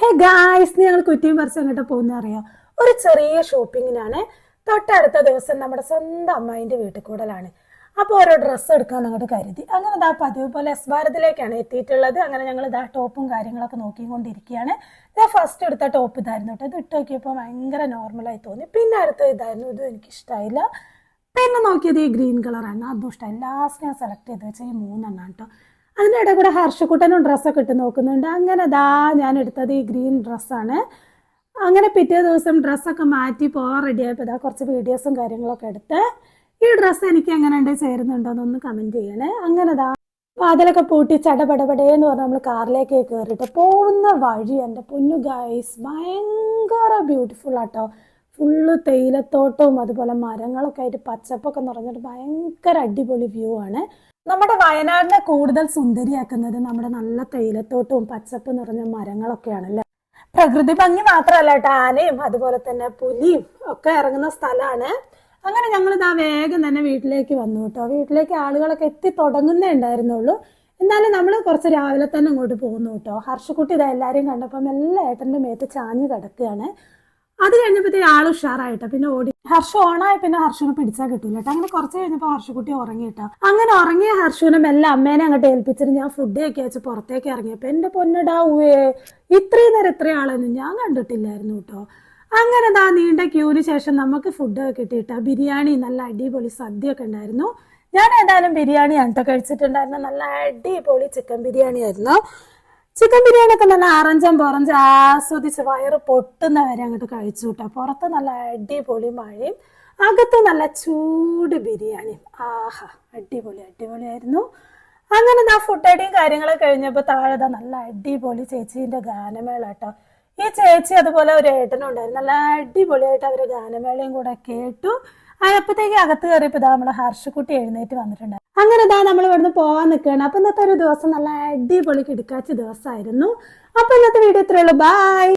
Hey guys, ഞങ്ങൾ കുറ്റിയും പറിച്ച് അങ്ങോട്ട് പോകുന്ന അറിയാം. ഒരു ചെറിയ ഷോപ്പിങ്ങിനാണ്. തൊട്ടടുത്ത ദിവസം നമ്മുടെ സ്വന്തം അമ്മായിന്റെ വീട്ടിൽ കൂടലാണ്. അപ്പോൾ ഓരോ ഡ്രസ്സ് എടുക്കാൻ അങ്ങോട്ട് കരുതി. അങ്ങനെ ഇതാ പതിവ് പോലെ എസ് ഭാരതിലേക്കാണ് എത്തിയിട്ടുള്ളത്. അങ്ങനെ ഞങ്ങൾ ഇതാ ടോപ്പും കാര്യങ്ങളൊക്കെ നോക്കിക്കൊണ്ടിരിക്കുകയാണ്. ഞാൻ ഫസ്റ്റ് എടുത്ത ടോപ്പ് ഇതായിരുന്നു കേട്ടോ. ഇത് ഇട്ട് നോക്കിയപ്പോൾ ഭയങ്കര നോർമലായി തോന്നി. പിന്നെ അടുത്ത ഇതായിരുന്നു. ഇതും എനിക്കിഷ്ടമായില്ല. പിന്നെ നോക്കിയത് ഈ ഗ്രീൻ കളറാണ്. അതും ഇഷ്ടമായി. ലാസ്റ്റ് ഞാൻ സെലക്ട് ചെയ്ത് വെച്ചാൽ ഈ 3 കേട്ടോ. അതിനിടെ കൂടെ ഹർഷക്കുട്ടനും ഡ്രസ്സൊക്കെ ഇട്ട് നോക്കുന്നുണ്ട്. അങ്ങനെ ദാ ഞാൻ എടുത്തത് ഈ ഗ്രീൻ ഡ്രസ്സാണ്. അങ്ങനെ പിറ്റേ ദിവസം ഡ്രസ്സൊക്കെ മാറ്റി പോകാൻ റെഡിയായപ്പോൾ ഇതാ കുറച്ച് വീഡിയോസും കാര്യങ്ങളൊക്കെ എടുത്ത് ഈ ഡ്രസ്സ് എനിക്ക് എങ്ങനെയുണ്ട്, ചേരുന്നുണ്ടോ എന്നൊന്ന് കമൻറ്റ് ചെയ്യണേ. അങ്ങനെ ദാ വാതിലൊക്കെ പൂട്ടി ചടപടപടേന്ന് പറഞ്ഞാൽ നമ്മൾ കാറിലേക്ക് കയറിയിട്ട് പോകുന്ന വഴി എൻ്റെ പൊന്നു ഗൈസ് ഭയങ്കര ബ്യൂട്ടിഫുൾ ആട്ടോ. ഫുള്ള് തേയിലത്തോട്ടവും അതുപോലെ മരങ്ങളൊക്കെ ആയിട്ട് പച്ചപ്പൊക്കെ നിറഞ്ഞിട്ട് ഭയങ്കര അടിപൊളി വ്യൂ ആണ്. നമ്മുടെ വയനാടിനെ കൂടുതൽ സുന്ദരിയാക്കുന്നത് നമ്മുടെ നല്ല തേയിലത്തോട്ടവും പച്ചപ്പ് നിറഞ്ഞ മരങ്ങളൊക്കെയാണല്ലേ. പ്രകൃതി ഭംഗി മാത്രമല്ല കേട്ടോ, ആനയും അതുപോലെ തന്നെ പുലിയും ഒക്കെ ഇറങ്ങുന്ന സ്ഥലമാണ്. അങ്ങനെ ഞങ്ങൾ ഇതാ വേഗം തന്നെ വീട്ടിലേക്ക് വന്നു കേട്ടോ. വീട്ടിലേക്ക് ആളുകളൊക്കെ എത്തി തുടങ്ങുന്നേ ഉണ്ടായിരുന്നുള്ളൂ. എന്നാലും നമ്മൾ കുറച്ച് രാവിലെ തന്നെ അങ്ങോട്ട് പോകുന്നു കേട്ടോ. ഹർഷക്കുട്ടി ഇതാ എല്ലാവരെയും കണ്ടപ്പം എല്ലാ ഏട്ടൻ്റെ മേത്ത് ചാഞ്ഞ് കിടക്കുകയാണ്. അത് കഴിഞ്ഞപ്പോഴത്തേ ആൾ ഉഷാറായിട്ടോ. പിന്നെ ഓടി ഹർഷ ഓണായി. പിന്നെ ഹർഷുനെ പിടിച്ചാൽ കിട്ടൂല കേട്ടോ. അങ്ങനെ കുറച്ച് കഴിഞ്ഞപ്പോൾ ഹർഷക്കുട്ടി ഉറങ്ങിയിട്ടോ. അങ്ങനെ ഉറങ്ങിയ ഹർഷുനെ മെല്ലെ അമ്മേനെ അങ്ങോട്ട് ഏൽപ്പിച്ചിട്ട് ഞാൻ ഫുഡ് ഒക്കെ വെച്ച് പുറത്തേക്ക് ഇറങ്ങിയപ്പോൾ എൻ്റെ പൊന്നടാവേ, ഇത്രയും നേരം ഇത്രയും ആളൊന്നും ഞാൻ കണ്ടിട്ടില്ലായിരുന്നു കേട്ടോ. അങ്ങനെ എന്താ നീണ്ട ക്യൂവിന് ശേഷം നമുക്ക് ഫുഡ് ഒക്കെ കിട്ടിയിട്ടാ. ബിരിയാണി, നല്ല അടിപൊളി സദ്യയൊക്കെ ഉണ്ടായിരുന്നു. ഞാൻ ഏതായാലും ബിരിയാണിയാണ് കേട്ടോ കഴിച്ചിട്ടുണ്ടായിരുന്നു. നല്ല അടിപൊളി ചിക്കൻ ബിരിയാണി ആയിരുന്നു. ചിക്കൻ ബിരിയാണി ഒക്കെ നല്ല അറഞ്ചം പുറഞ്ച് ആസ്വദിച്ച് വയറ് പൊട്ടുന്ന വരെ അങ്ങോട്ട് കഴിച്ചു കേട്ടോ. പുറത്ത് നല്ല അടിപൊളി മഴയും അകത്ത് നല്ല ചൂട് ബിരിയാണിയും. ആഹാ, അടിപൊളിയായിരുന്നു. അങ്ങനെ ആ ഫുഡ് അടിയും കാര്യങ്ങളൊക്കെ കഴിഞ്ഞപ്പോൾ താഴെ നല്ല അടിപൊളി ചേച്ചീൻ്റെ ഗാനമേള കേട്ടോ. ഈ ചേച്ചി അതുപോലെ ഒരു ഏട്ടനും ഉണ്ടായിരുന്നു. നല്ല അടിപൊളിയായിട്ട് അവരെ ഗാനമേളയും കൂടെ കേട്ടു. അപ്പോഴത്തേക്ക് അകത്ത് കയറിയപ്പോൾ ഇതാ നമ്മളെ ഹർഷക്കുട്ടി എഴുന്നേറ്റ് വന്നിട്ടുണ്ട്. അങ്ങനെ ഇതാ നമ്മൾ ഇവിടുന്ന് പോകാൻ നിൽക്കുകയാണ്. അപ്പൊ ഇന്നത്തെ ഒരു ദിവസം നല്ല അടിപൊളി കിടക്കാച്ച ദിവസമായിരുന്നു. അപ്പൊ ഇന്നത്തെ വീഡിയോ ഇത്രയേ ഉള്ളൂ. ബൈ.